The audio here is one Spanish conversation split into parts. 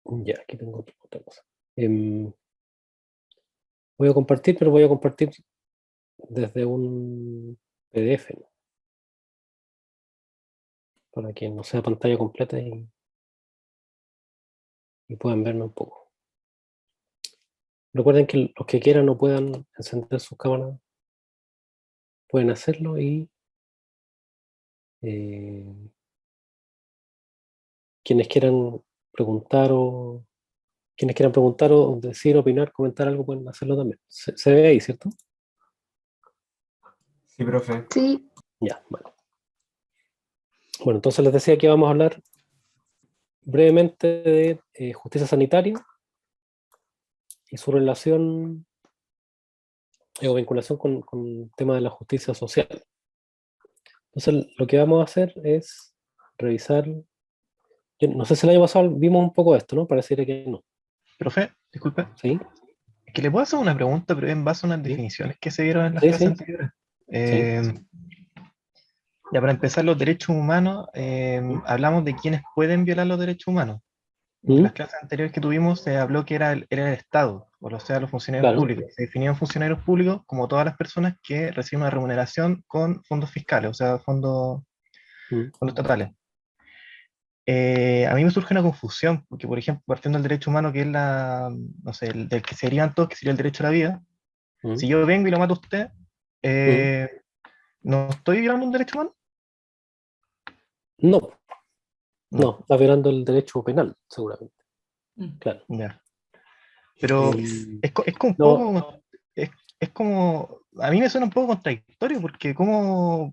Ya, aquí tengo otra cosa. Voy a compartir, pero voy a compartir desde un PDF, ¿no? Para que no sea pantalla completa y puedan verme un poco. Recuerden que los que quieran o puedan encender sus cámaras pueden hacerlo y eh, quienes quieran preguntar o quienes quieran preguntar o decir, opinar, comentar algo pueden hacerlo también. Se ve ahí, ¿cierto? Sí, profe. Sí, Ya, bueno. Bueno, entonces les decía que vamos a hablar brevemente de justicia sanitaria y su relación o vinculación con el tema de la justicia social. Entonces, lo que vamos a hacer es revisar. Yo no sé si el año pasado vimos un poco esto, ¿no? Pareciera que no. Profe, disculpe. ¿Sí? Es que le puedo hacer una pregunta, pero en base a unas ¿Sí? definiciones que se dieron en las Sí, clases sí. anteriores. Sí. Ya para empezar, los derechos humanos, hablamos de quienes pueden violar los derechos humanos. En ¿Mm? las clases anteriores que tuvimos se habló que era el Estado, o sea, los funcionarios Claro. públicos. Se definían funcionarios públicos como todas las personas que reciben una remuneración con fondos fiscales, o sea, ¿Mm? fondos estatales. A mí me surge una confusión, porque por ejemplo, partiendo del derecho humano, que es no sé, del que se derivan todos, que sería el derecho a la vida, ¿Mm? si yo vengo y lo mato a usted, ¿Mm? ¿no estoy violando un derecho humano? No, No, no, está violando el derecho penal, seguramente. Claro. ya. Pero Em, es como un no, poco, es como, a mí me suena un poco contradictorio, porque como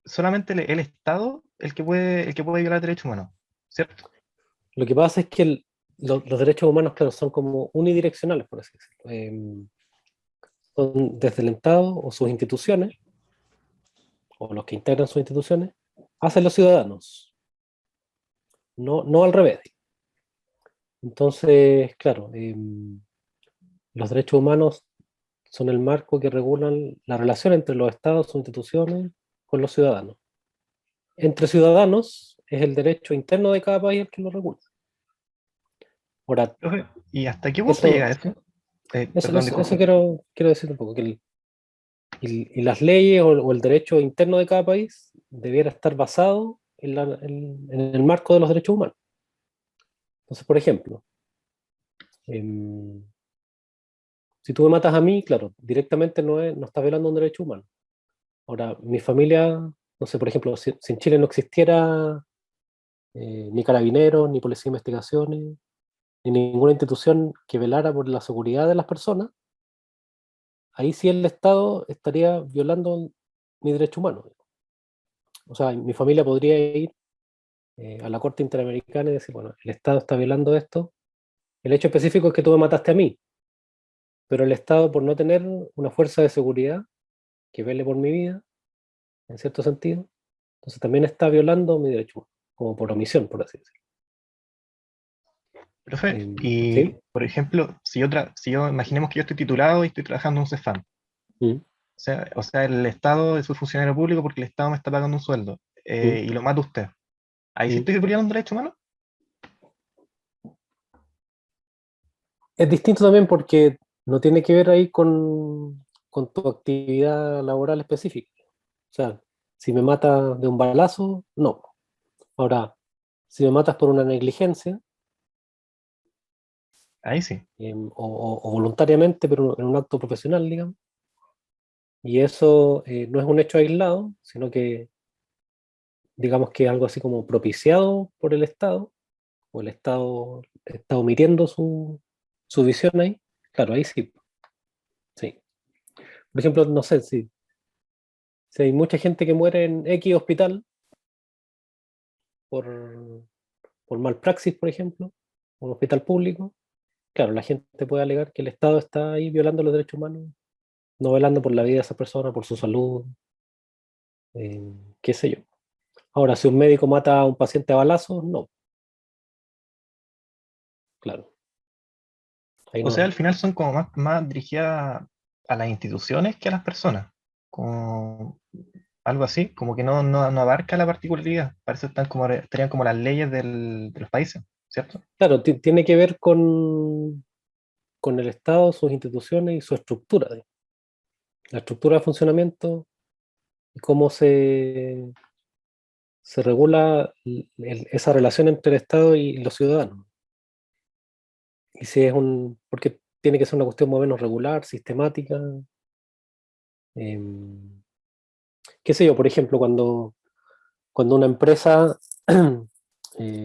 solamente el Estado el que puede violar derechos humanos, ¿cierto? lo que pasa es que los derechos humanos, claro, son como unidireccionales, por así decirlo. Son desde el Estado o sus instituciones, o los que integran sus instituciones, hacia los ciudadanos, no al revés. Entonces, claro, los derechos humanos son el marco que regulan la relación entre los estados, sus instituciones, con los ciudadanos. Entre ciudadanos es el derecho interno de cada país el que lo regula. Ahora, Profe, ¿y hasta qué punto eso, llega eso? eso, Perdón, eso, eso disculpe. quiero decir un poco, que y las leyes o el derecho interno de cada país debiera estar basado en el marco de los derechos humanos. Entonces, por ejemplo, em, si tú me matas a mí, claro, directamente no estás violando un derecho humano. Ahora, mi familia, no sé, por ejemplo, si en Chile no existiera ni carabineros, ni policía de investigaciones, ni ninguna institución que velara por la seguridad de las personas, ahí sí el Estado estaría violando mi derecho humano. O sea, mi familia podría ir a la Corte Interamericana y decir, bueno, el Estado está violando esto. El hecho específico es que tú me mataste a mí, pero el Estado, por no tener una fuerza de seguridad que vele por mi vida, en cierto sentido, entonces también está violando mi derecho humano, como por omisión, por así decirlo. Profe, y ¿Sí? por ejemplo, si yo imaginemos que yo estoy titulado y estoy trabajando en un CEFAM, Mm, o sea, el Estado es un funcionario público porque el Estado me está pagando un sueldo, mm, y lo mata usted. ¿Ahí sí mm. estoy violando un derecho humano? Es distinto también porque no tiene que ver ahí con tu actividad laboral específica. O sea, si me matas de un balazo, no. Ahora, si me matas por una negligencia, Ahí sí. o voluntariamente, pero en un acto profesional, digamos, y eso no es un hecho aislado, sino que digamos que es algo así como propiciado por el Estado, o el Estado está omitiendo su visión ahí, claro, ahí sí, sí. Por ejemplo, no sé, si hay mucha gente que muere en X hospital por, por malpraxis, por ejemplo, un hospital público, claro, la gente puede alegar que el Estado está ahí violando los derechos humanos, no velando por la vida de esa persona, por su salud, eh, qué sé yo. Ahora, si un médico mata a un paciente a balazos, no, claro, ahí O sea, no. al final son como más dirigidas a las instituciones que a las personas. Como algo así, como que no abarca la particularidad. Parece que estarían como las leyes de los países, ¿cierto? Claro, tiene que ver con el Estado, sus instituciones y su estructura, digamos. La estructura de funcionamiento y cómo se regula esa relación entre el Estado y los ciudadanos. Y si es porque tiene que ser una cuestión más o menos regular, sistemática. em, Qué sé yo, por ejemplo, cuando una empresa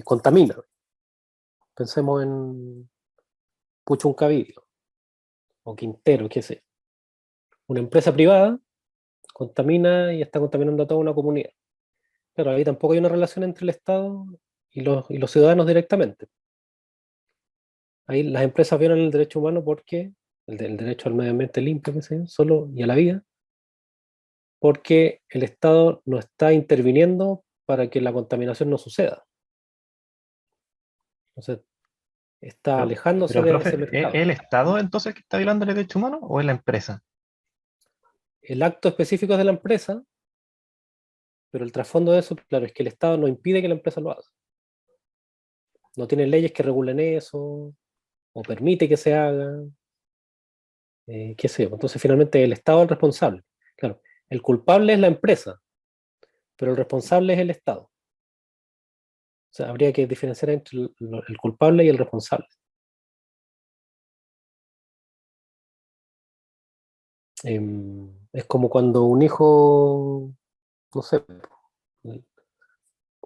contamina, pensemos en Puchuncaví o Quintero, qué sé. Una empresa privada contamina y está contaminando a toda una comunidad. Claro, ahí tampoco hay una relación entre el Estado y los ciudadanos directamente. Ahí las empresas violan el derecho humano porque, el derecho al medio ambiente limpio, qué sé yo, solo y a la vida, porque el Estado no está interviniendo para que la contaminación no suceda. Entonces, está alejándose Pero, de ese profe, ¿es mercado. el Estado entonces el que está violando el derecho humano o es la empresa? El acto específico es de la empresa, pero el trasfondo de eso, claro, es que el Estado no impide que la empresa lo haga. No tiene leyes que regulen eso, o permite que se haga, qué sé yo. Entonces, finalmente, el Estado es el responsable. Claro, el culpable es la empresa, pero el responsable es el Estado. O sea, habría que diferenciar entre el culpable y el responsable. Es como cuando un hijo, no sé,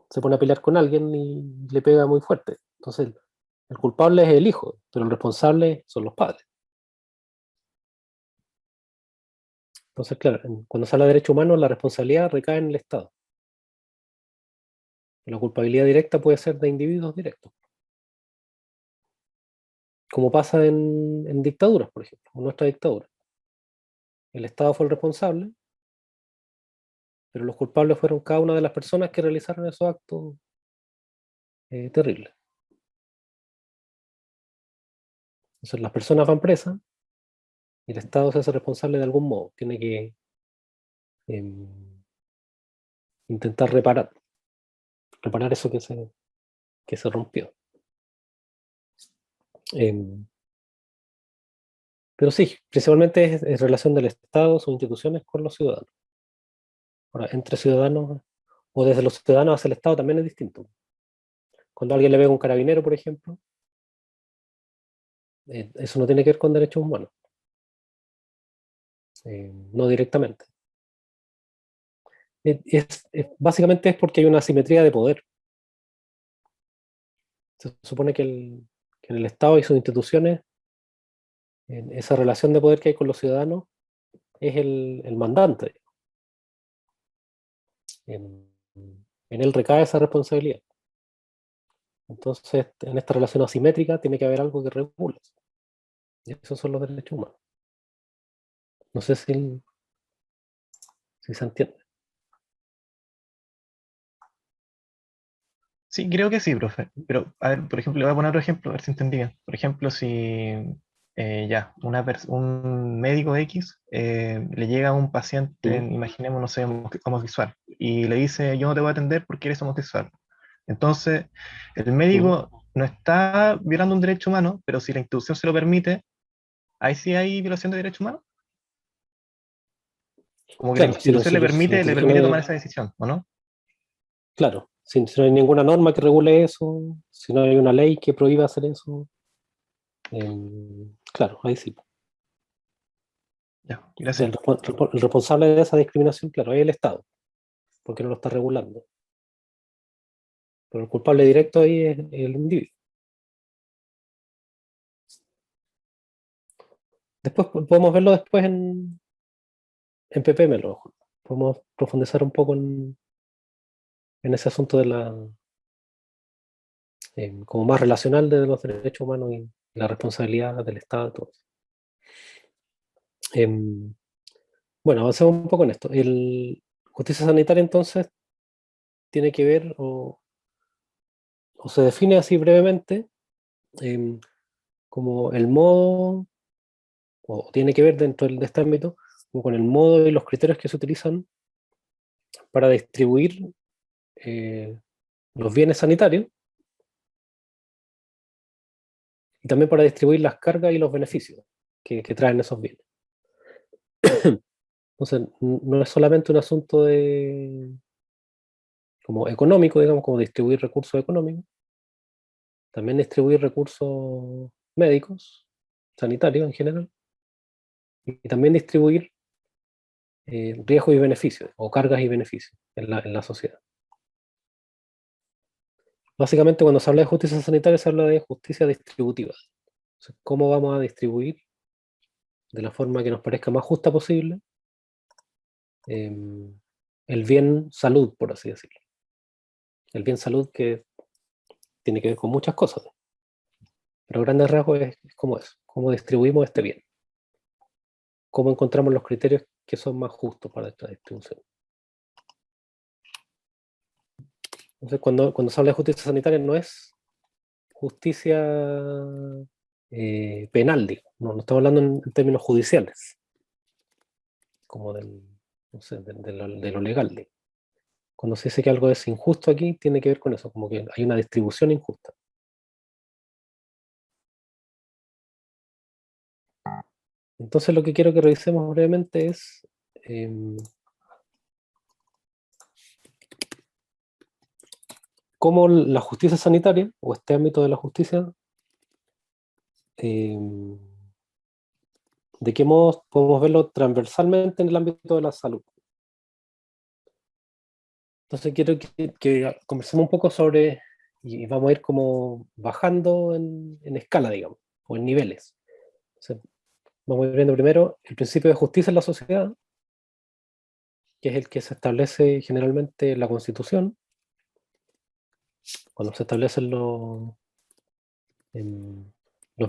se pone a pelear con alguien y le pega muy fuerte. Entonces, el culpable es el hijo, pero el responsable son los padres. Entonces, claro, cuando se habla de derechos humanos, la responsabilidad recae en el Estado. La culpabilidad directa puede ser de individuos directos, como pasa en dictaduras, por ejemplo, en nuestra dictadura. El Estado fue el responsable, pero los culpables fueron cada una de las personas que realizaron esos actos terribles. Entonces, las personas van presas y el Estado se hace responsable de algún modo. Tiene que eh, intentar reparar eso que se rompió. Eh, pero sí, principalmente es relación del Estado, sus instituciones con los ciudadanos. Ahora, entre ciudadanos o desde los ciudadanos hacia el Estado también es distinto. Cuando alguien le pega a un carabinero, por ejemplo, eso no tiene que ver con derechos humanos, no directamente. Básicamente es porque hay una asimetría de poder. Se supone que en el Estado y sus instituciones, en esa relación de poder que hay con los ciudadanos, es el mandante. En, en él recae esa responsabilidad. Entonces, en esta relación asimétrica tiene que haber algo que regule. Y esos son los derechos humanos. No sé si se entiende. Sí, creo que sí, profe. Pero, a ver, por ejemplo, le voy a poner otro ejemplo, a ver si entendí bien. Por ejemplo, si un médico X le llega a un paciente, ¿Mm? imaginemos, no sé, homosexual, y le dice, yo no te voy a atender porque eres homosexual. Entonces, el ¿Mm? médico no está violando un derecho humano, pero si la institución se lo permite, ahí sí hay violación de derecho humano. Como que la Claro, institución si la le institución permite tomar es, esa decisión, ¿o no? claro, si no hay ninguna norma que regule eso, si no hay una ley que prohíba hacer eso, claro, ahí sí. Ya, O sea, gracias. el responsable de esa discriminación, claro, es el Estado, porque no lo está regulando. Pero el culpable directo ahí es el individuo. Después podemos verlo después en PPM, a lo mejor. Podemos profundizar un poco en ese asunto de como más relacional de los derechos humanos y la responsabilidad del Estado. Todo eso. Em, bueno, avancemos un poco en esto. Justicia sanitaria entonces tiene que ver o se define así brevemente em, como el modo, o tiene que ver dentro de este ámbito, como con el modo y los criterios que se utilizan para distribuir los bienes sanitarios y también para distribuir las cargas y los beneficios que traen esos bienes. Entonces, no es solamente un asunto como económico, digamos, como distribuir recursos económicos, también distribuir recursos médicos, sanitarios en general, y también distribuir riesgos y beneficios, o cargas y beneficios en la sociedad. Básicamente, cuando se habla de justicia sanitaria, se habla de justicia distributiva. Entonces, ¿cómo vamos a distribuir de la forma que nos parezca más justa posible el bien salud, por así decirlo? El bien salud que tiene que ver con muchas cosas, pero a grandes rasgos es como eso, cómo distribuimos este bien, cómo encontramos los criterios que son más justos para esta distribución. Entonces, cuando se habla de justicia sanitaria, no es justicia penal, digo. No estamos hablando en términos judiciales, como no sé, de lo legal. Digo. Cuando se dice que algo es injusto aquí, tiene que ver con eso, como que hay una distribución injusta. Entonces lo que quiero que revisemos brevemente es cómo la justicia sanitaria, o este ámbito de la justicia, de qué modo podemos verlo transversalmente en el ámbito de la salud. Entonces quiero que conversemos un poco sobre, y vamos a ir como bajando en escala, digamos, o en niveles. Entonces, vamos a ir viendo primero el principio de justicia en la sociedad, que es el que se establece generalmente en la Constitución, cuando se establecen los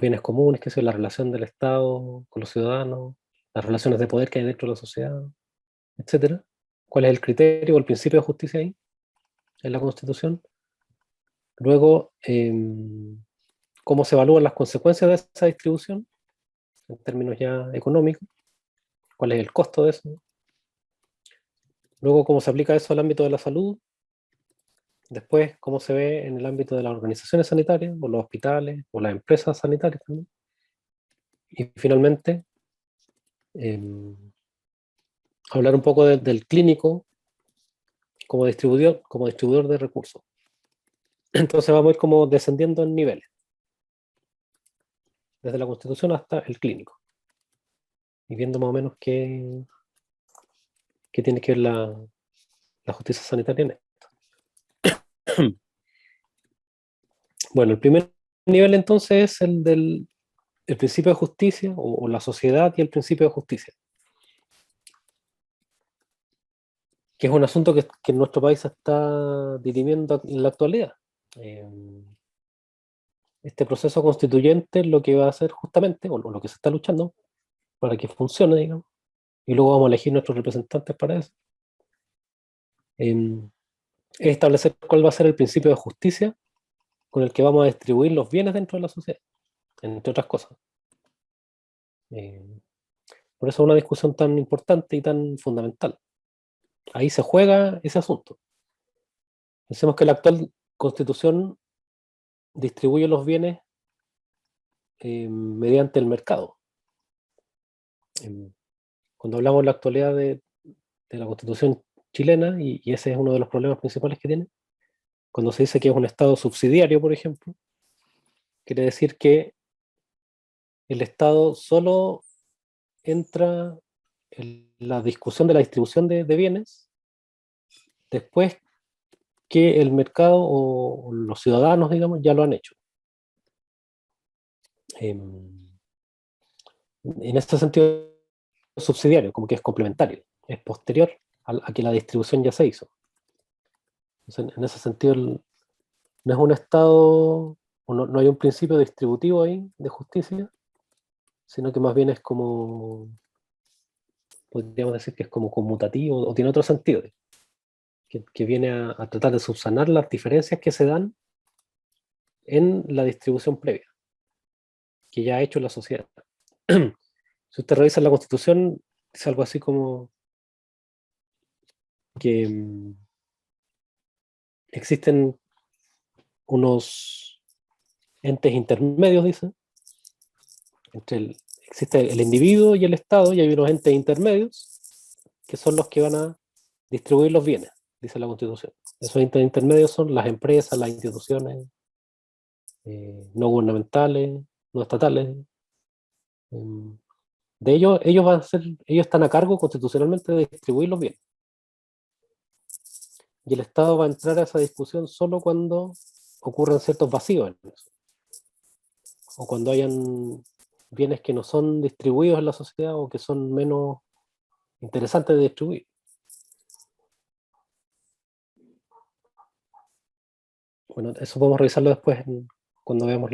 bienes comunes, que es la relación del Estado con los ciudadanos, las relaciones de poder que hay dentro de la sociedad, etcétera. ¿Cuál es el criterio o el principio de justicia ahí, en la Constitución? Luego, cómo se evalúan las consecuencias de esa distribución, en términos ya económicos, cuál es el costo de eso. Luego, cómo se aplica eso al ámbito de la salud. Después, cómo se ve en el ámbito de las organizaciones sanitarias, o los hospitales, o las empresas sanitarias también. Y finalmente, hablar un poco del clínico como distribuidor de recursos. Entonces vamos a ir como descendiendo en niveles, desde la Constitución hasta el clínico, y viendo más o menos qué tiene que ver la justicia sanitaria en esto. Bueno, el primer nivel entonces es el del principio de justicia, o la sociedad y el principio de justicia, que es un asunto que en nuestro país se está dirimiendo en la actualidad. Este proceso constituyente lo que va a hacer justamente, o lo que se está luchando para que funcione, digamos, y luego vamos a elegir nuestros representantes para eso, es establecer cuál va a ser el principio de justicia con el que vamos a distribuir los bienes dentro de la sociedad, entre otras cosas. Por eso es una discusión tan importante y tan fundamental. Ahí se juega ese asunto. Pensemos que la actual constitución distribuye los bienes mediante el mercado. Cuando hablamos en la actualidad de la constitución chilena, y ese es uno de los problemas principales que tiene, cuando se dice que es un Estado subsidiario, por ejemplo, quiere decir que el Estado solo entra en la discusión de la distribución de bienes después que el mercado o los ciudadanos, digamos, ya lo han hecho. En este sentido, es subsidiario, como que es complementario, es posterior a que la distribución ya se hizo. Entonces, en ese sentido, no es un Estado, o no hay un principio distributivo ahí de justicia, sino que más bien es como, podríamos decir que es como conmutativo, o tiene otro sentido, que viene a tratar de subsanar las diferencias que se dan en la distribución previa, que ya ha hecho la sociedad. Si usted revisa la Constitución, es algo así como que existen unos entes intermedios, dice, existe el individuo y el Estado, y hay unos entes intermedios que son los que van a distribuir los bienes, dice la Constitución. Esos entes intermedios son las empresas, las instituciones no gubernamentales, no estatales. De ellos están a cargo constitucionalmente de distribuir los bienes. Y el Estado va a entrar a esa discusión solo cuando ocurran ciertos vacíos en eso, o cuando hayan bienes que no son distribuidos en la sociedad o que son menos interesantes de distribuir. Bueno, eso podemos revisarlo después cuando veamos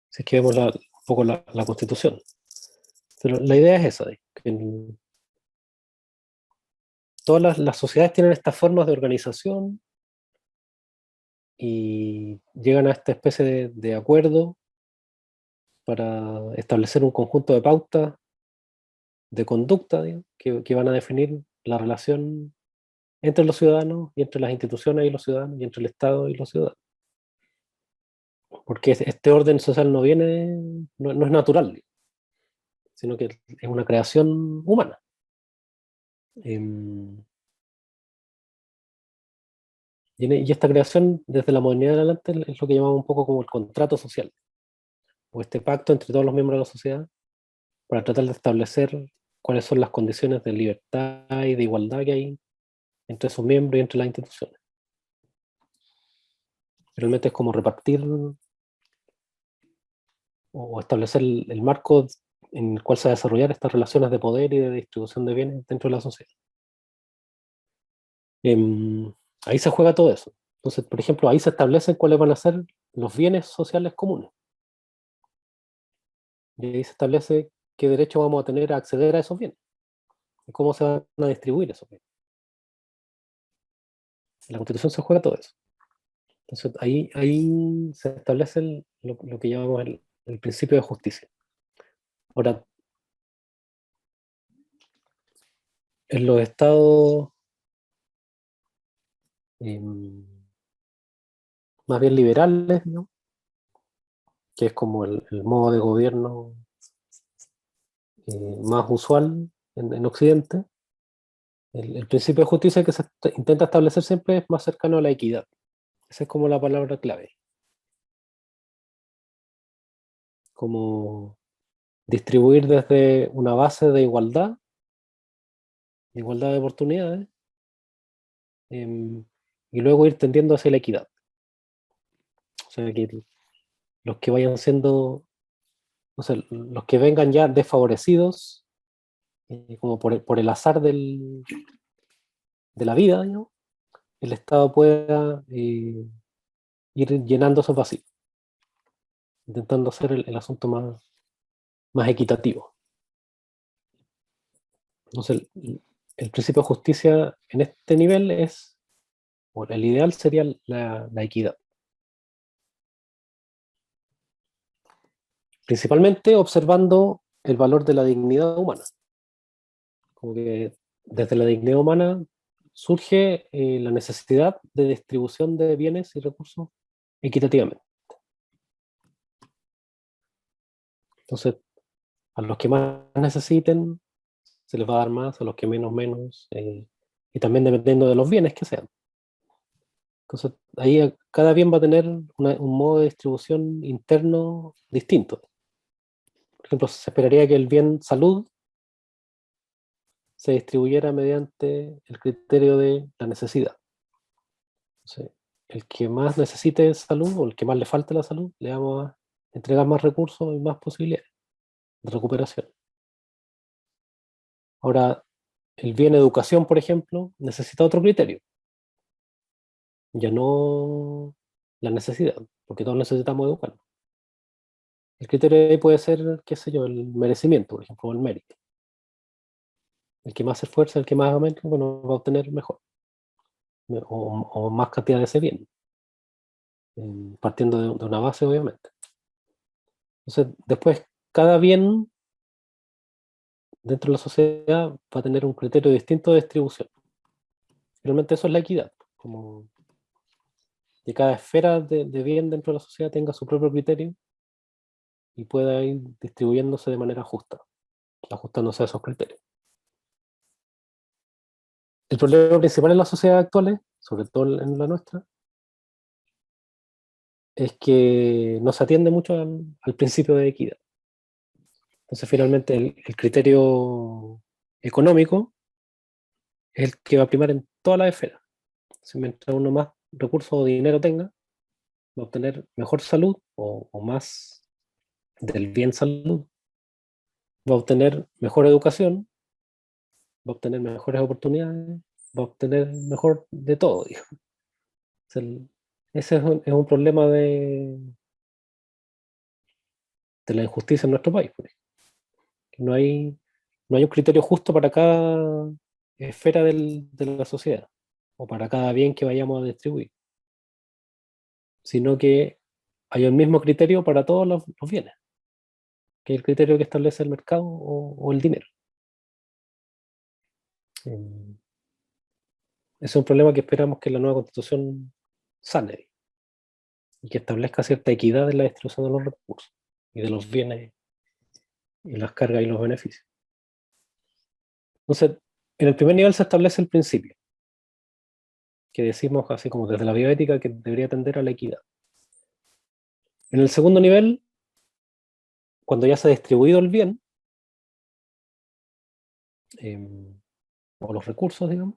si es que vemos un poco la Constitución. Pero la idea es esa, que todas las sociedades tienen estas formas de organización y llegan a esta especie de acuerdo para establecer un conjunto de pautas de conducta, digamos, que van a definir la relación entre los ciudadanos y entre las instituciones y los ciudadanos y entre el Estado y los ciudadanos. Porque este orden social no es natural, digamos, sino que es una creación humana. Y esta creación, desde la modernidad en adelante, es lo que llamamos un poco como el contrato social, o este pacto entre todos los miembros de la sociedad para tratar de establecer cuáles son las condiciones de libertad y de igualdad que hay entre sus miembros y entre las instituciones. Realmente es como repartir o establecer el marco en el cual se va a desarrollar estas relaciones de poder y de distribución de bienes dentro de la sociedad. Ahí se juega todo eso. Entonces, por ejemplo, ahí se establecen cuáles van a ser los bienes sociales comunes. Y ahí se establece qué derecho vamos a tener a acceder a esos bienes y cómo se van a distribuir esos bienes. En la Constitución se juega todo eso. Entonces, ahí se establece lo que llamamos el principio de justicia. Ahora, en los estados más bien liberales, ¿no? Que es como el modo de gobierno más usual en Occidente, el principio de justicia que se intenta establecer siempre es más cercano a la equidad. Esa es como la palabra clave. Como distribuir desde una base de igualdad de oportunidades, y luego ir tendiendo hacia la equidad. O sea, que los que vayan siendo, o sea, los que vengan ya desfavorecidos, como por el azar de la vida, ¿no? El Estado pueda ir llenando esos vacíos, intentando hacer el asunto más equitativo. Entonces, el principio de justicia en este nivel es, bueno, el ideal sería la equidad. Principalmente observando el valor de la dignidad humana. Como que desde la dignidad humana surge la necesidad de distribución de bienes y recursos equitativamente. Entonces, a los que más necesiten, se les va a dar más, a los que menos, y también dependiendo de los bienes que sean. Entonces, ahí cada bien va a tener un modo de distribución interno distinto. Por ejemplo, se esperaría que el bien salud se distribuyera mediante el criterio de la necesidad. Entonces, el que más necesite salud o el que más le falte la salud, le vamos a entregar más recursos y más posibilidades de recuperación. Ahora, el bien educación, por ejemplo, necesita otro criterio. Ya no la necesidad, porque todos necesitamos educar. El criterio ahí puede ser, qué sé yo, el merecimiento, por ejemplo, o el mérito. El que más se esfuerza, el que más aumenta, bueno, va a obtener mejor, o más cantidad de ese bien, partiendo de una base, obviamente. Entonces, después, cada bien dentro de la sociedad va a tener un criterio distinto de distribución. Realmente eso es la equidad, como que cada esfera de bien dentro de la sociedad tenga su propio criterio y pueda ir distribuyéndose de manera justa, ajustándose a esos criterios. El problema principal en las sociedades actuales, sobre todo en la nuestra, es que no se atiende mucho al principio de equidad. Entonces, finalmente, el criterio económico es el que va a primar en todas las esferas. Si mientras uno más recursos o dinero tenga, va a obtener mejor salud o más del bien salud, va a obtener mejor educación, va a obtener mejores oportunidades, va a obtener mejor de todo, digamos. Ese es un problema de la injusticia en nuestro país, por ejemplo. No hay un criterio justo para cada esfera de la sociedad o para cada bien que vayamos a distribuir, sino que hay el mismo criterio para todos los bienes, que es el criterio que establece el mercado o el dinero. Ese es un problema que esperamos que la nueva constitución sane y que establezca cierta equidad en la distribución de los recursos y de los bienes y las cargas y los beneficios. Entonces, en el primer nivel se establece el principio, que decimos así como desde la bioética que debería tender a la equidad. En el segundo nivel, cuando ya se ha distribuido el bien, o los recursos, digamos,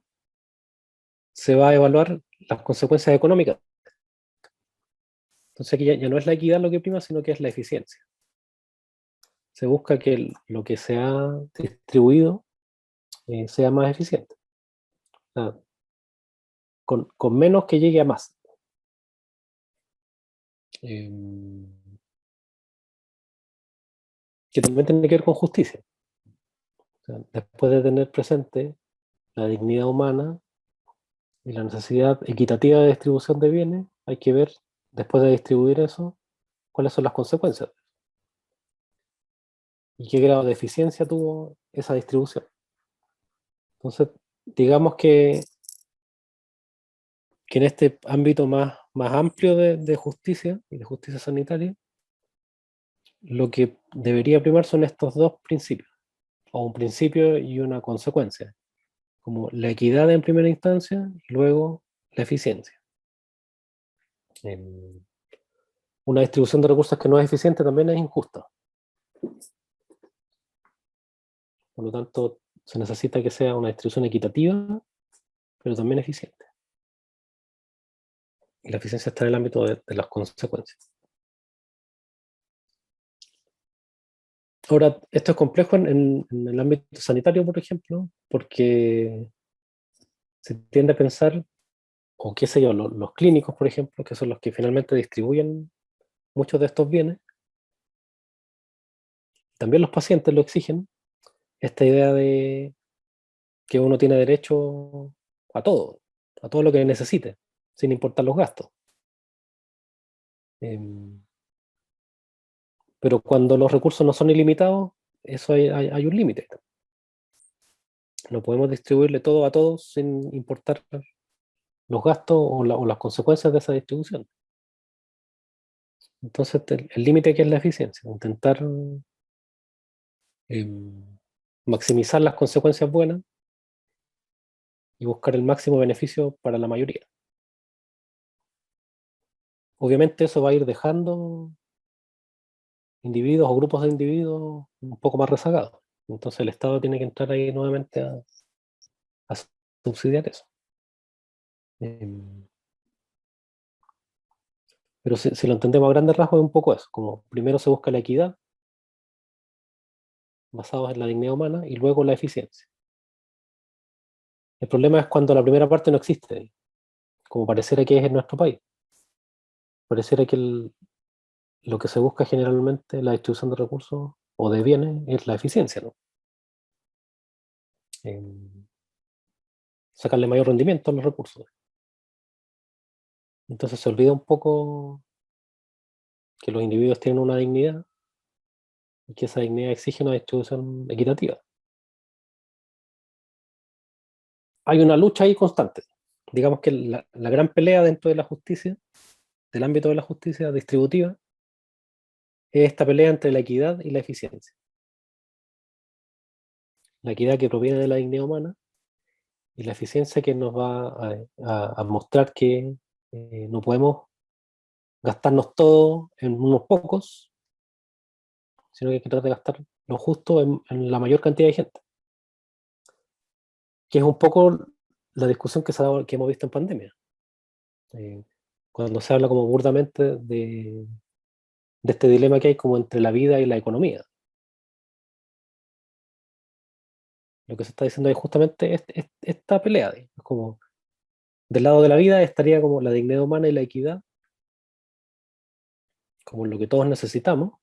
se va a evaluar las consecuencias económicas. Entonces aquí ya no es la equidad lo que prima, sino que es la eficiencia. Se busca que lo que se ha distribuido sea más eficiente. O sea, con menos que llegue a más. Eh, que también tiene que ver con justicia. O sea, después de tener presente la dignidad humana y la necesidad equitativa de distribución de bienes, hay que ver, después de distribuir eso, cuáles son las consecuencias y qué grado de eficiencia tuvo esa distribución. Entonces, digamos que en este ámbito más amplio de justicia y de justicia sanitaria, lo que debería primar son estos dos principios, o un principio y una consecuencia, como la equidad en primera instancia y luego la eficiencia. Una distribución de recursos que no es eficiente también es injusta. Por lo tanto, se necesita que sea una distribución equitativa, pero también eficiente. Y la eficiencia está en el ámbito de las consecuencias. Ahora, esto es complejo en el ámbito sanitario, por ejemplo, porque se tiende a pensar, o qué sé yo, los clínicos, por ejemplo, que son los que finalmente distribuyen muchos de estos bienes, también los pacientes lo exigen, esta idea de que uno tiene derecho a todo lo que necesite, sin importar los gastos. Em, pero cuando los recursos no son ilimitados, eso hay un límite. No podemos distribuirle todo a todos sin importar los gastos o las consecuencias de esa distribución. Entonces, el límite que es la eficiencia, intentar maximizar las consecuencias buenas y buscar el máximo beneficio para la mayoría. Obviamente eso va a ir dejando individuos o grupos de individuos un poco más rezagados. Entonces el Estado tiene que entrar ahí nuevamente a subsidiar eso. Pero si lo entendemos a grandes rasgos es un poco eso, como primero se busca la equidad, basados en la dignidad humana, y luego la eficiencia. El problema es cuando la primera parte no existe, como pareciera que es en nuestro país. Pareciera que lo que se busca generalmente en la distribución de recursos o de bienes es la eficiencia, ¿no? Sacarle mayor rendimiento a los recursos. Entonces se olvida un poco que los individuos tienen una dignidad y que esa dignidad exige una distribución equitativa. Hay una lucha ahí constante. Digamos que la gran pelea dentro de la justicia, del ámbito de la justicia distributiva, es esta pelea entre la equidad y la eficiencia. La equidad que proviene de la dignidad humana y la eficiencia que nos va a mostrar que no podemos gastarnos todo en unos pocos, sino que hay que tratar de gastar lo justo en la mayor cantidad de gente, que es un poco la discusión que hemos visto en pandemia. Eh, Cuando se habla como burdamente de este dilema que hay como entre la vida y la economía. Lo que se está diciendo es justamente esta pelea. Es como, del lado de la vida estaría como la dignidad humana y la equidad, como lo que todos necesitamos,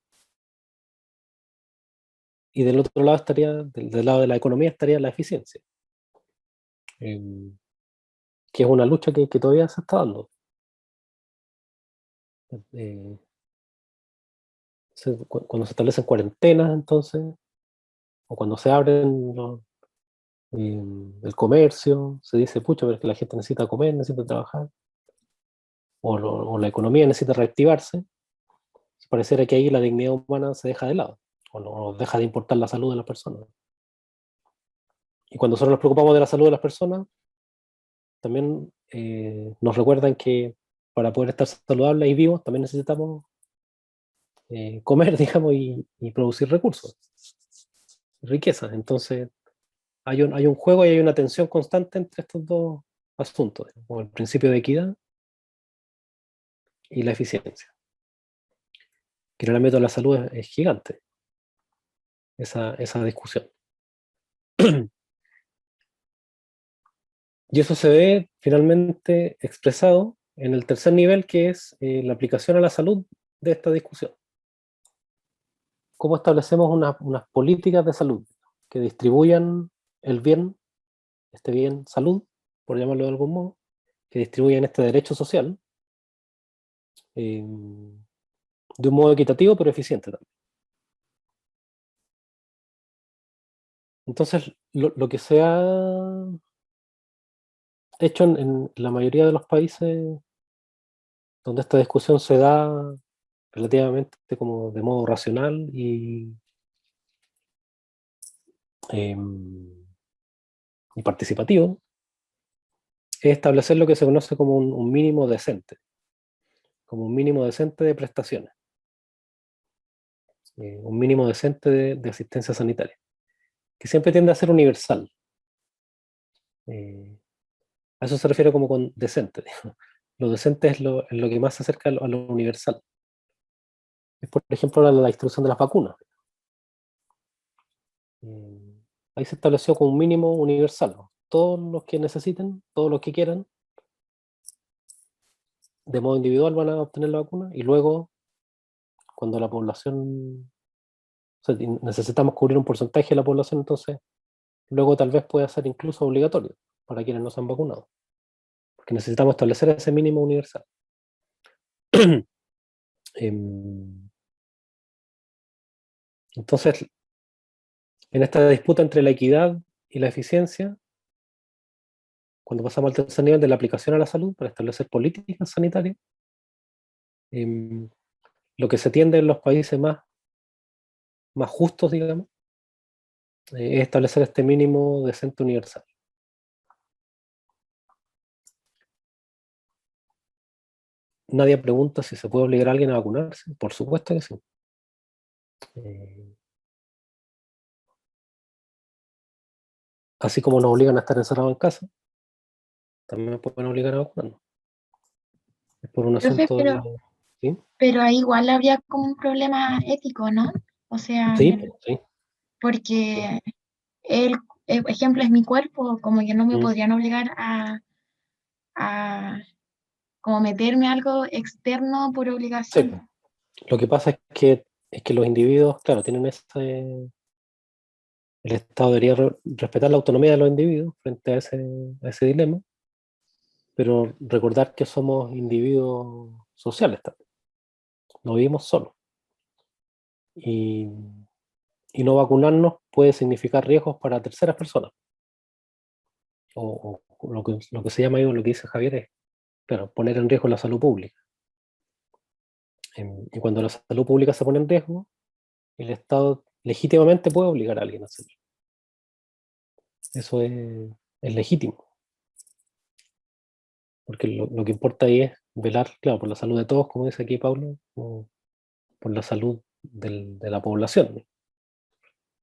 y del otro lado estaría, del lado de la economía estaría la eficiencia, eh, que es una lucha que todavía se está dando. Eh, Cuando se establecen cuarentenas, entonces, o cuando se abren el comercio, se dice, pucha, pero es que la gente necesita comer, necesita trabajar, o la economía necesita reactivarse. Pareciera que ahí la dignidad humana se deja de lado, o no deja de importar la salud de las personas. Y cuando nosotros nos preocupamos de la salud de las personas, también nos recuerdan que para poder estar saludables y vivos también necesitamos comer, digamos, y producir recursos, riqueza. Entonces, hay un juego y hay una tensión constante entre estos dos asuntos, como el principio de equidad y la eficiencia. Que en el ámbito de la salud es gigante esa discusión. Y eso se ve finalmente expresado en el tercer nivel, que es la aplicación a la salud de esta discusión. ¿Cómo establecemos unas políticas de salud que distribuyan el bien, este bien salud, por llamarlo de algún modo, que distribuyan este derecho social de un modo equitativo pero eficiente también? Entonces, lo que se ha hecho en la mayoría de los países donde esta discusión se da relativamente como de modo racional eh, y participativo, es establecer lo que se conoce como un mínimo decente, como un mínimo decente de prestaciones, un mínimo decente de asistencia sanitaria, que siempre tiende a ser universal. Eh, a eso se refiere como con decente. Digamos. Lo decente es lo que más se acerca a lo universal. Es, por ejemplo, la distribución de las vacunas. Eh, Ahí se estableció como un mínimo universal, ¿no? Todos los que necesiten, todos los que quieran, de modo individual van a obtener la vacuna y luego, cuando la población, o sea, necesitamos cubrir un porcentaje de la población, entonces luego tal vez pueda ser incluso obligatorio para quienes no se han vacunado, porque necesitamos establecer ese mínimo universal. Entonces, en esta disputa entre la equidad y la eficiencia, cuando pasamos al tercer nivel de la aplicación a la salud para establecer políticas sanitarias, lo que se tiende en los países más justos, digamos, es establecer este mínimo decente universal. Nadie pregunta si se puede obligar a alguien a vacunarse, por supuesto que sí. Eh, Así como nos obligan a estar encerrados en casa, también nos pueden obligar a vacunarnos. Es por un Profe, asunto de... ¿Sí? pero ahí igual habría como un problema ético, ¿no? O sea, Sí, sí. porque el ejemplo es mi cuerpo, como que no me Mm, podrían obligar a como meterme algo externo por sí. obligación. Lo que pasa es que los individuos, claro, tienen el Estado debería respetar la autonomía de los individuos frente a ese dilema, pero recordar que somos individuos sociales también, no vivimos solos. Y, y no vacunarnos puede significar riesgos para terceras personas. O lo que se llama, lo que dice Javier, es, claro, poner en riesgo la salud pública. Y cuando la salud pública se pone en riesgo, el Estado legítimamente puede obligar a alguien a hacerlo. Eso es legítimo, porque lo que importa ahí es velar, claro, por la salud de todos, como dice aquí Pablo, o por la salud de la población.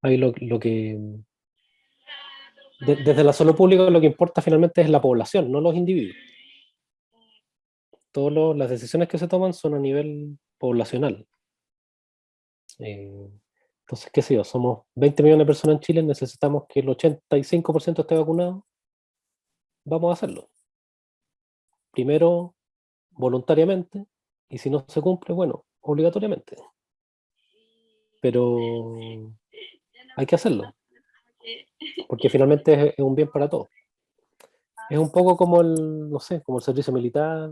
Ahí lo que, desde la salud pública lo que importa finalmente es la población, no los individuos. Todas las decisiones que se toman son a nivel poblacional. Entonces, qué sé yo, somos 20 millones de personas en Chile, necesitamos que el 85% esté vacunado, vamos a hacerlo. Primero, voluntariamente, y si no se cumple, bueno, obligatoriamente. Pero hay que hacerlo, porque finalmente es un bien para todos. Es un poco como no sé, como el servicio militar,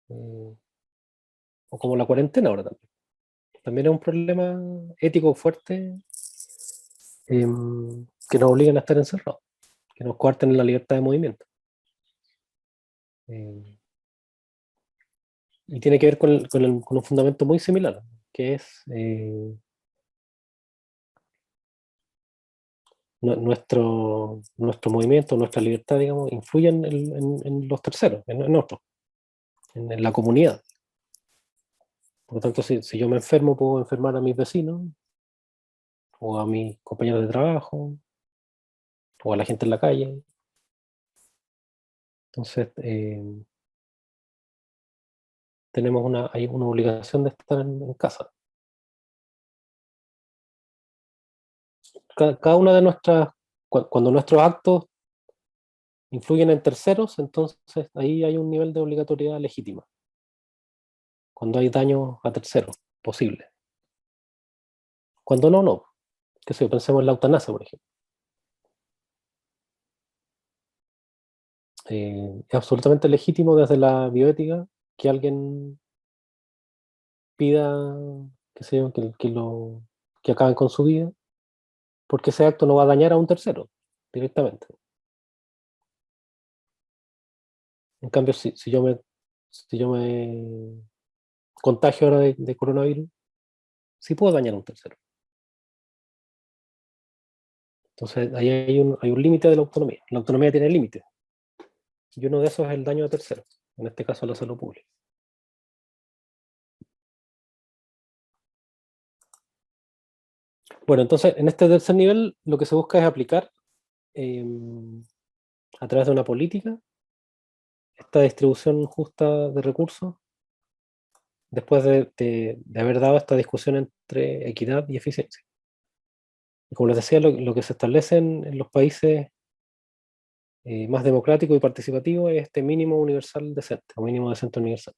o como la cuarentena ahora también. También es un problema ético fuerte, que nos obligan a estar encerrados, que nos coarten la libertad de movimiento. Y tiene que ver con un fundamento muy similar, que es nuestro movimiento, nuestra libertad, digamos, influyen en los terceros, en otros, en la comunidad. Por lo tanto, si yo me enfermo, puedo enfermar a mis vecinos, o a mis compañeros de trabajo, o a la gente en la calle. Entonces, hay una obligación de estar en casa. Cada una de cuando nuestros actos influyen en terceros, entonces ahí hay un nivel de obligatoriedad legítima. Cuando hay daño a terceros, posible. Cuando no, no. Que si pensemos en la eutanasia, por ejemplo. Es absolutamente legítimo desde la bioética que alguien pida, qué sé yo, que acaben con su vida, porque ese acto no va a dañar a un tercero directamente. En cambio, si yo me contagio ahora de coronavirus, sí puedo dañar a un tercero. Entonces, ahí hay un límite de la autonomía. La autonomía tiene límites. Y uno de esos es el daño a terceros, en este caso a la salud pública. Bueno, entonces, en este tercer nivel, lo que se busca es aplicar, eh, a través de una política, esta distribución justa de recursos, después de haber dado esta discusión entre equidad y eficiencia. Y como les decía, lo que se establece en los países más democráticos y participativos es este mínimo universal decente, o mínimo decente universal,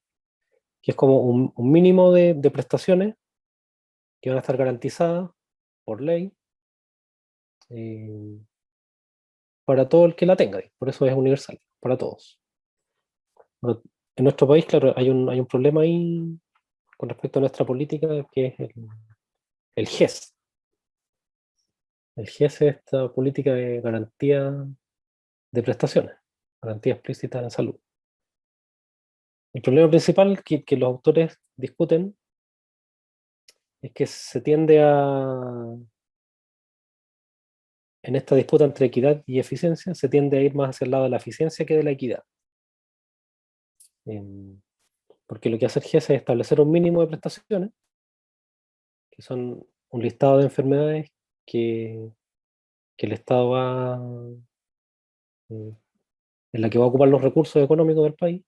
que es como un mínimo de prestaciones que van a estar garantizadas por ley, eh, para todo el que la tenga. Por eso es universal, para todos. Pero en nuestro país, claro, hay un problema ahí con respecto a nuestra política, que es el GES. El GES es esta política de garantía de prestaciones, garantía explícita en salud. El problema principal que los autores discuten es que se tiende en esta disputa entre equidad y eficiencia, se tiende a ir más hacia el lado de la eficiencia que de la equidad. Porque lo que hace el GES es establecer un mínimo de prestaciones, que son un listado de enfermedades que, que el Estado eh, en la que va a ocupar los recursos económicos del país.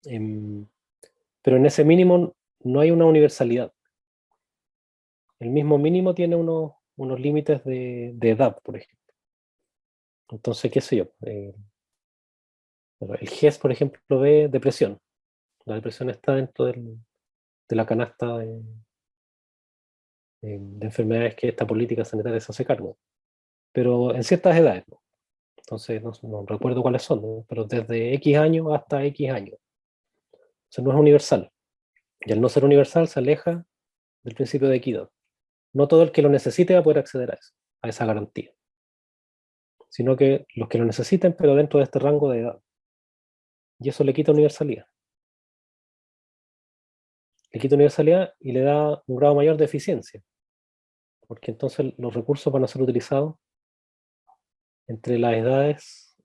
Pero en ese mínimo no hay una universalidad. El mismo mínimo tiene unos límites de edad, por ejemplo. Entonces, qué sé yo. El GES, por ejemplo, ve depresión. La depresión está dentro de la canasta de enfermedades que esta política sanitaria se hace cargo. Pero en ciertas edades, ¿no? Entonces, no recuerdo cuáles son, ¿no? Pero desde X años hasta X años. O sea, no es universal. Y al no ser universal, se aleja del principio de equidad. No todo el que lo necesite va a poder acceder a eso, a esa garantía, sino que los que lo necesiten, pero dentro de este rango de edad. Y eso le quita universalidad. le quita universalidad y le da un grado mayor de eficiencia, porque entonces los recursos van a ser utilizados entre las edades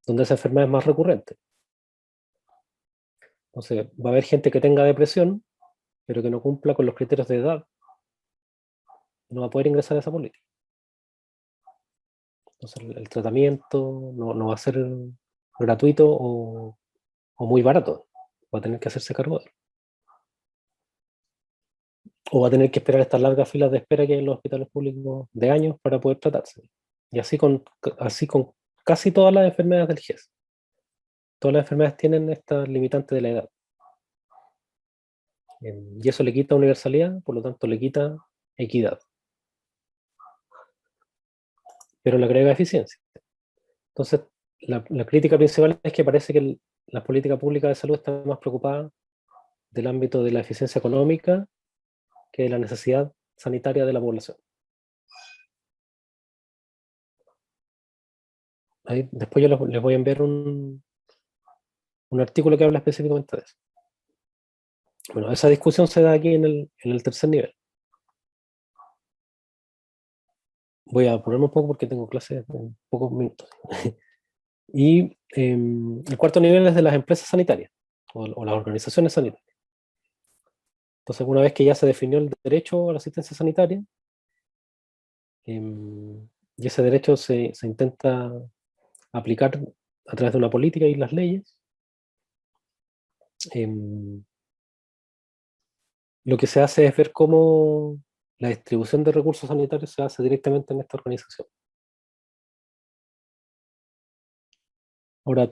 donde esa enfermedad es más recurrente. Entonces, va a haber gente que tenga depresión, pero que no cumpla con los criterios de edad, no va a poder ingresar a esa política. Entonces, el tratamiento no va a ser gratuito o muy barato, va a tener que hacerse cargo de él. O va a tener que esperar estas largas filas de espera que hay en los hospitales públicos de años para poder tratarse. Y así con casi todas las enfermedades del GES. Todas las enfermedades tienen esta limitante de la edad. Y eso le quita universalidad, por lo tanto le quita equidad. Pero le agrega eficiencia. Entonces, la crítica principal es que parece que la política pública de salud está más preocupada del ámbito de la eficiencia económica que de la necesidad sanitaria de la población. Ahí, después yo les voy a enviar un artículo que habla específicamente de eso. Bueno, esa discusión se da aquí en el tercer nivel. Voy a ponerme un poco porque tengo clases en pocos minutos. Y el cuarto nivel es de las empresas sanitarias o las organizaciones sanitarias. Entonces, una vez que ya se definió el derecho a la asistencia sanitaria, y ese derecho se intenta aplicar a través de una política y las leyes, lo que se hace es ver cómo la distribución de recursos sanitarios se hace directamente en esta organización. Ahora,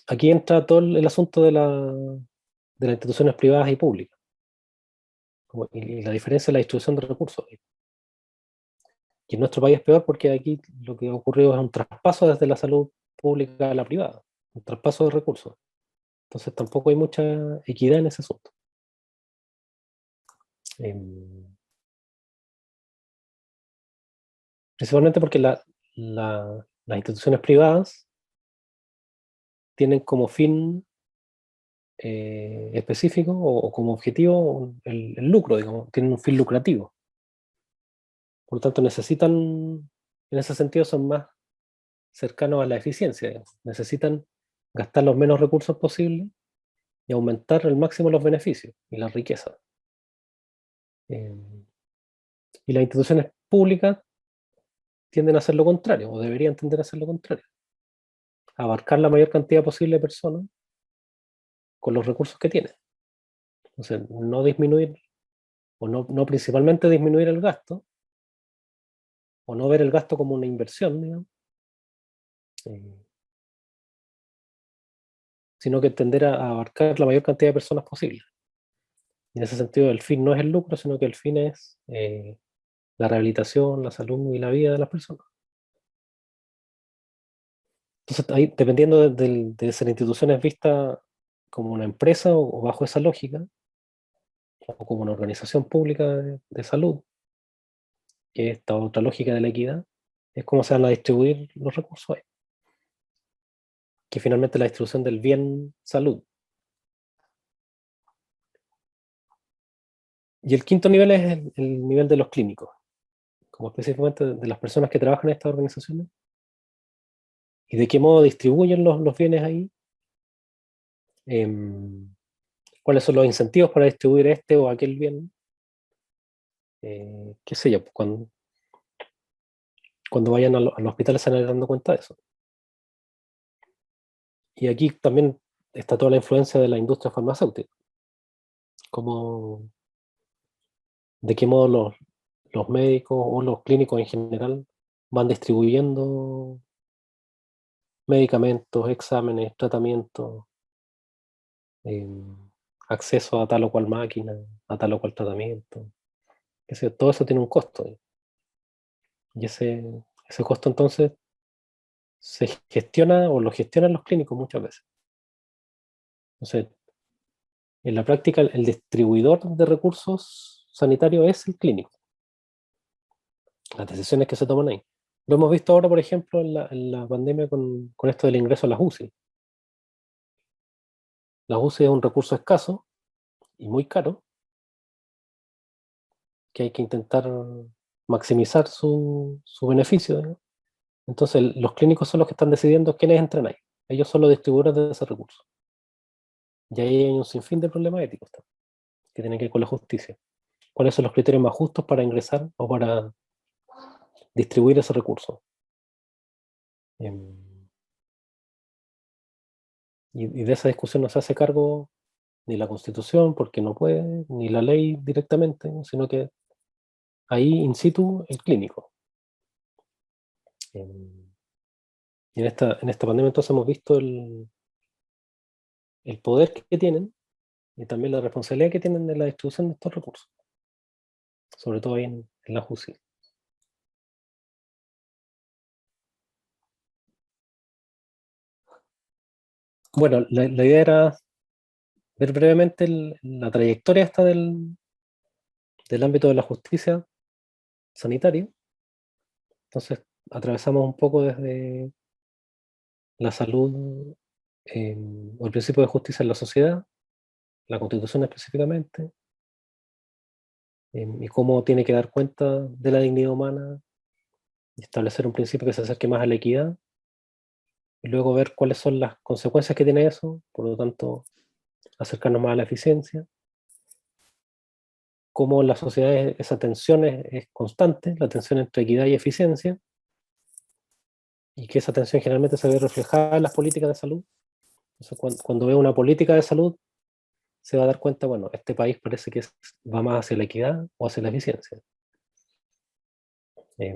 aquí entra todo el asunto de las instituciones privadas y públicas, y la diferencia en la distribución de recursos. Y en nuestro país es peor porque aquí lo que ha ocurrido es un traspaso desde la salud pública a la privada, un traspaso de recursos. Entonces tampoco hay mucha equidad en ese asunto. Principalmente porque las instituciones privadas tienen como fin específico o como objetivo el lucro, digamos, tienen un fin lucrativo. Por lo tanto, necesitan, en ese sentido, son más cercanos a la eficiencia, digamos. Necesitan gastar los menos recursos posibles y aumentar al máximo los beneficios y la riqueza. Y las instituciones públicas tienden a hacer lo contrario, o deberían tender a hacer lo contrario. Abarcar la mayor cantidad posible de personas con los recursos que tienen. Entonces, no disminuir, o no principalmente disminuir el gasto, o no ver el gasto como una inversión, digamos, sino que tender a abarcar la mayor cantidad de personas posible. Y en ese sentido, el fin no es el lucro, sino que el fin es la rehabilitación, la salud y la vida de las personas. Entonces, ahí, dependiendo de si la institución es vista como una empresa o bajo esa lógica, o como una organización pública de salud, que es esta otra lógica de la equidad, es cómo se van a distribuir los recursos ahí. Que finalmente la distribución del bien salud. Y el quinto nivel es el nivel de los clínicos, como específicamente de las personas que trabajan en estas organizaciones, y de qué modo distribuyen los bienes ahí, cuáles son los incentivos para distribuir este o aquel bien, qué sé yo, pues cuando vayan al hospital se van a ir dando cuenta de eso. Y aquí también está toda la influencia de la industria farmacéutica, como de qué modo los médicos o los clínicos en general van distribuyendo medicamentos, exámenes, tratamientos, acceso a tal o cual máquina, a tal o cual tratamiento. Todo eso tiene un costo. Y ese costo entonces se gestiona o lo gestionan los clínicos muchas veces. Entonces, en la práctica, el distribuidor de recursos sanitarios es el clínico. Las decisiones que se toman ahí. Lo hemos visto ahora, por ejemplo, en la pandemia con esto del ingreso a las UCI. Las UCI es un recurso escaso y muy caro, que hay que intentar maximizar su beneficio, ¿no? Entonces los clínicos son los que están decidiendo quiénes entran ahí. Ellos son los distribuidores de ese recurso. Y ahí hay un sinfín de problemas éticos también, que tienen que ver con la justicia. ¿Cuáles son los criterios más justos para ingresar o para distribuir ese recurso? Y de esa discusión no se hace cargo ni la Constitución, porque no puede, ni la ley directamente, sino que ahí in situ el clínico. Y en esta pandemia entonces hemos visto el poder que tienen y también la responsabilidad que tienen de la distribución de estos recursos, sobre todo ahí en la JUSI. Bueno, la idea era ver brevemente la trayectoria esta del ámbito de la justicia sanitaria. Entonces, atravesamos un poco desde la salud o el principio de justicia en la sociedad, la Constitución específicamente, y cómo tiene que dar cuenta de la dignidad humana y establecer un principio que se acerque más a la equidad, y luego ver cuáles son las consecuencias que tiene eso, por lo tanto, acercarnos más a la eficiencia, cómo en la sociedad esa tensión es constante, la tensión entre equidad y eficiencia, y que esa tensión generalmente se ve reflejada en las políticas de salud. Entonces, cuando ve una política de salud, se va a dar cuenta, bueno, este país parece que va más hacia la equidad o hacia la eficiencia,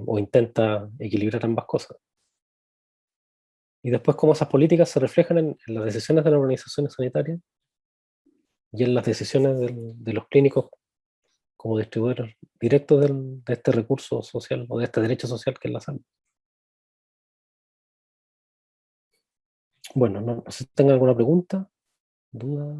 o intenta equilibrar ambas cosas. Y después cómo esas políticas se reflejan en las decisiones de las organizaciones sanitarias y en las decisiones de los clínicos como distribuidores directos de este recurso social o de este derecho social que es la salud. Bueno, no sé si tengan alguna pregunta, duda.